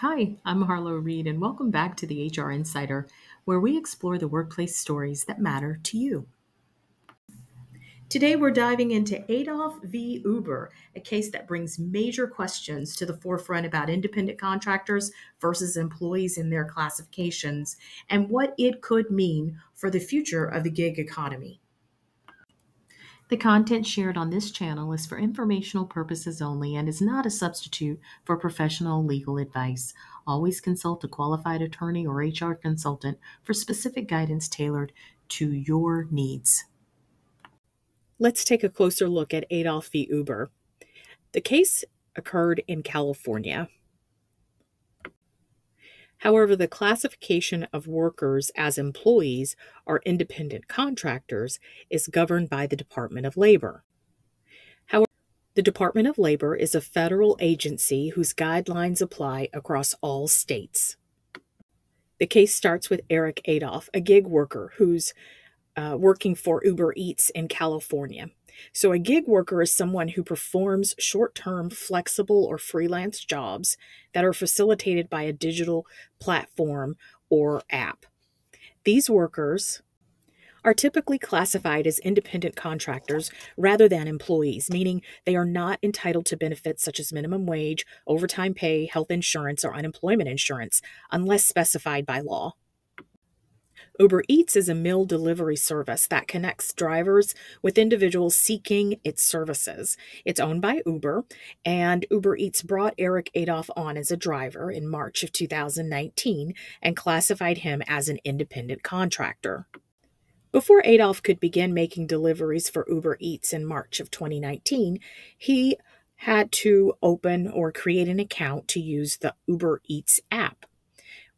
Hi, I'm Harlow Reed, and welcome back to the HR Insider, where we explore the workplace stories that matter to you. Today, we're diving into Adolph v. Uber, a case that brings major questions to the forefront about independent contractors versus employees in their classifications and what it could mean for the future of the gig economy. The content shared on this channel is for informational purposes only and is not a substitute for professional legal advice. Always consult a qualified attorney or HR consultant for specific guidance tailored to your needs. Let's take a closer look at Adolph v. Uber. The case occurred in California. However, the classification of workers as employees or independent contractors is governed by the Department of Labor. The Department of Labor is a federal agency whose guidelines apply across all states. The case starts with Eric Adolph, a gig worker who's working for Uber Eats in California. So a gig worker is someone who performs short-term, flexible, or freelance jobs that are facilitated by a digital platform or app. These workers are typically classified as independent contractors rather than employees, meaning they are not entitled to benefits such as minimum wage, overtime pay, health insurance, or unemployment insurance unless specified by law. Uber Eats is a meal delivery service that connects drivers with individuals seeking its services. It's owned by Uber, and Uber Eats brought Eric Adolph on as a driver in March of 2019 and classified him as an independent contractor. Before Adolph could begin making deliveries for Uber Eats in March of 2019, he had to open or create an account to use the Uber Eats app.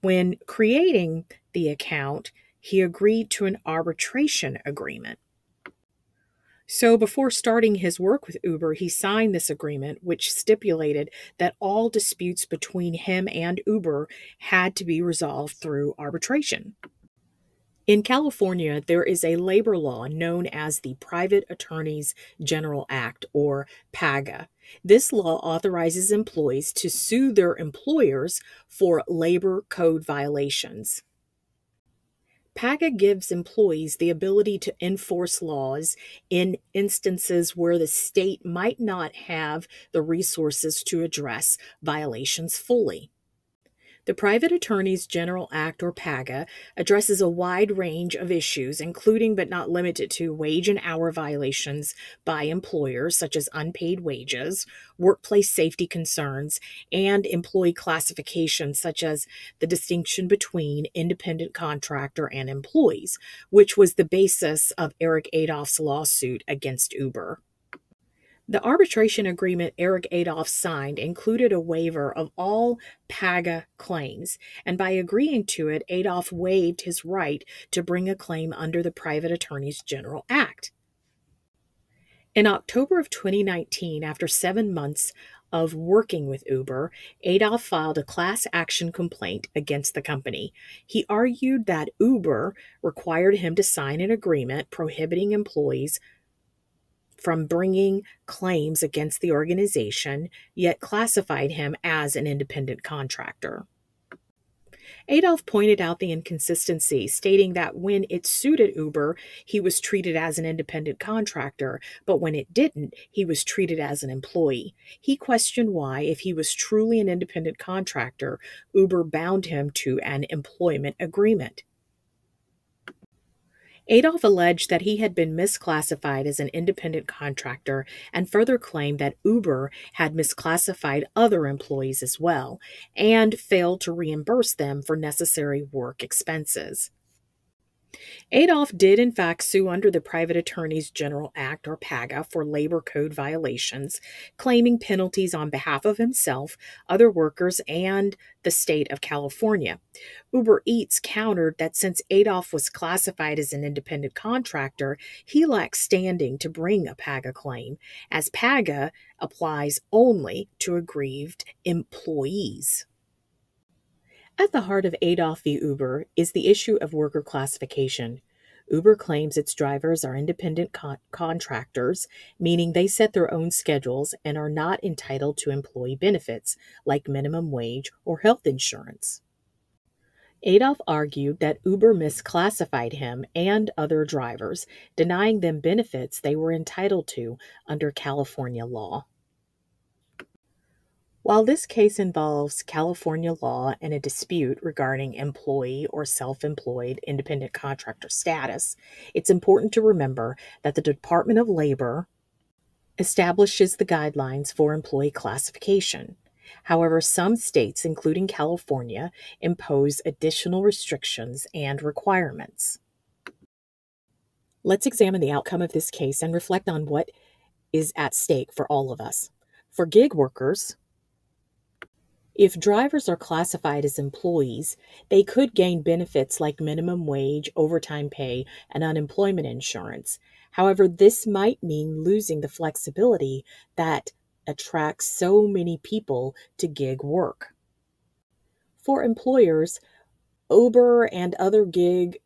When creating the account, he agreed to an arbitration agreement. So before starting his work with Uber, he signed this agreement, which stipulated that all disputes between him and Uber had to be resolved through arbitration. In California, there is a labor law known as the Private Attorneys General Act, or PAGA. This law authorizes employees to sue their employers for labor code violations. PAGA gives employees the ability to enforce laws in instances where the state might not have the resources to address violations fully. The Private Attorneys General Act, or PAGA, addresses a wide range of issues, including but not limited to wage and hour violations by employers, such as unpaid wages, workplace safety concerns, and employee classification, such as the distinction between independent contractor and employees, which was the basis of Eric Adolph's lawsuit against Uber. The arbitration agreement Eric Adolph signed included a waiver of all PAGA claims, and by agreeing to it, Adolph waived his right to bring a claim under the Private Attorneys General Act. In October of 2019, after 7 months of working with Uber, Adolph filed a class action complaint against the company. He argued that Uber required him to sign an agreement prohibiting employees from bringing claims against the organization, yet classified him as an independent contractor. Adolph pointed out the inconsistency, stating that when it suited Uber, he was treated as an independent contractor, but when it didn't, he was treated as an employee. He questioned why, if he was truly an independent contractor, Uber bound him to an employment agreement. Adolph alleged that he had been misclassified as an independent contractor and further claimed that Uber had misclassified other employees as well and failed to reimburse them for necessary work expenses. Adolph did in fact sue under the Private Attorneys General Act, or PAGA, for labor code violations, claiming penalties on behalf of himself, other workers, and the state of California. Uber Eats countered that since Adolph was classified as an independent contractor, he lacked standing to bring a PAGA claim, as PAGA applies only to aggrieved employees. At the heart of Adolph v. Uber is the issue of worker classification. Uber claims its drivers are independent contractors, meaning they set their own schedules and are not entitled to employee benefits like minimum wage or health insurance. Adolph argued that Uber misclassified him and other drivers, denying them benefits they were entitled to under California law. While this case involves California law and a dispute regarding employee or self-employed independent contractor status, it's important to remember that the Department of Labor establishes the guidelines for employee classification. However, some states, including California, impose additional restrictions and requirements. Let's examine the outcome of this case and reflect on what is at stake for all of us. For gig workers, if drivers are classified as employees, they could gain benefits like minimum wage, overtime pay, and unemployment insurance. However, this might mean losing the flexibility that attracts so many people to gig work. For employers, Uber and other gig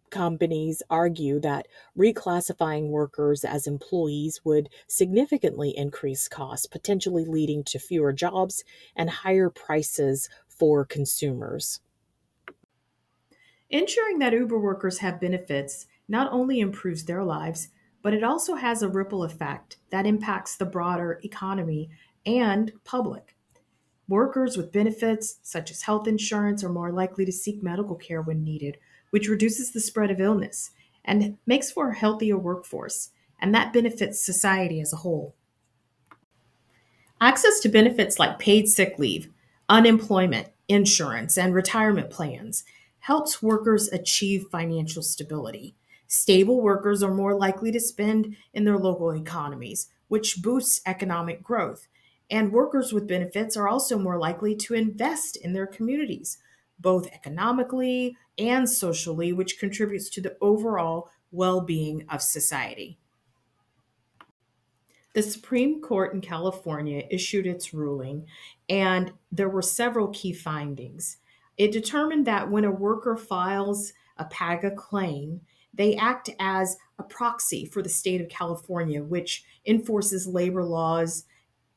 companies argue that reclassifying workers as employees would significantly increase costs, potentially leading to fewer jobs and higher prices for consumers. Ensuring that Uber workers have benefits not only improves their lives, but it also has a ripple effect that impacts the broader economy and public. Workers with benefits, such as health insurance, are more likely to seek medical care when needed, which reduces the spread of illness and makes for a healthier workforce, and that benefits society as a whole. Access to benefits like paid sick leave, unemployment insurance, and retirement plans helps workers achieve financial stability. Stable workers are more likely to spend in their local economies, which boosts economic growth. And workers with benefits are also more likely to invest in their communities, both economically and socially, which contributes to the overall well-being of society. The Supreme Court in California issued its ruling, and there were several key findings. It determined that when a worker files a PAGA claim, they act as a proxy for the state of California, which enforces labor laws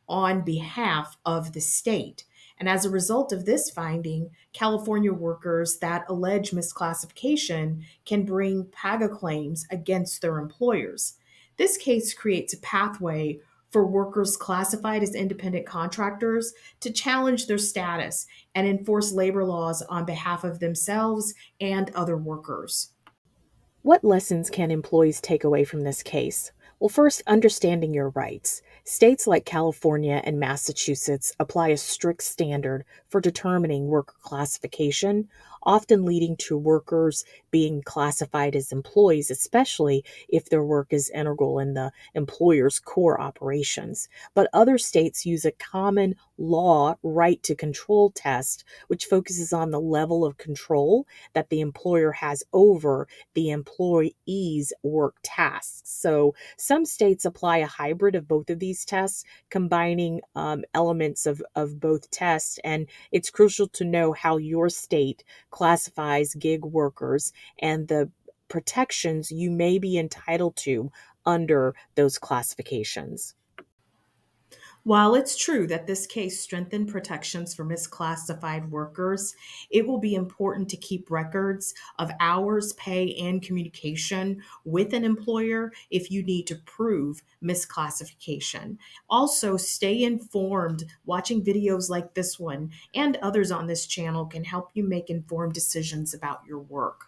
on behalf of the state. And as a result of this finding, California workers that allege misclassification can bring PAGA claims against their employers. This case creates a pathway for workers classified as independent contractors to challenge their status and enforce labor laws on behalf of themselves and other workers. What lessons can employees take away from this case? Well, first, understanding your rights. States like California and Massachusetts apply a strict standard for determining worker classification, often leading to workers being classified as employees, especially if their work is integral in the employer's core operations. But other states use a common law right to control test, which focuses on the level of control that the employer has over the employee's work tasks. So some states apply a hybrid of both of these tests, combining elements of both tests, and it's crucial to know how your state classifies gig workers and the protections you may be entitled to under those classifications. While it's true that this case strengthened protections for misclassified workers, it will be important to keep records of hours, pay, and communication with an employer if you need to prove misclassification. Also, stay informed. Watching videos like this one and others on this channel can help you make informed decisions about your work.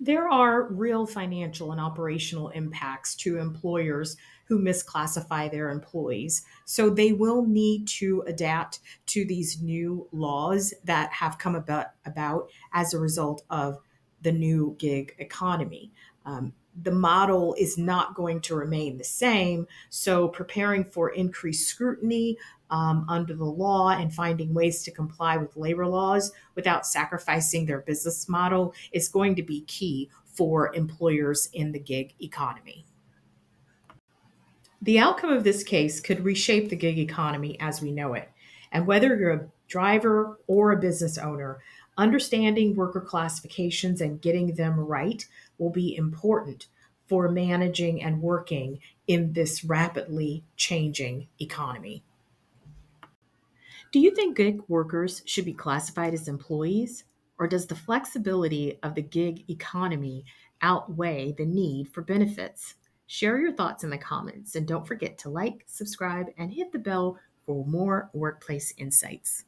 There are real financial and operational impacts to employers who misclassify their employees. So they will need to adapt to these new laws that have come about as a result of the new gig economy. The model is not going to remain the same. So preparing for increased scrutiny under the law and finding ways to comply with labor laws without sacrificing their business model is going to be key for employers in the gig economy. The outcome of this case could reshape the gig economy as we know it. And whether you're a driver or a business owner, Understanding worker classifications and getting them right will be important for managing and working in this rapidly changing economy. Do you think gig workers should be classified as employees, or does the flexibility of the gig economy outweigh the need for benefits? Share your thoughts in the comments and don't forget to like, subscribe, and hit the bell for more workplace insights.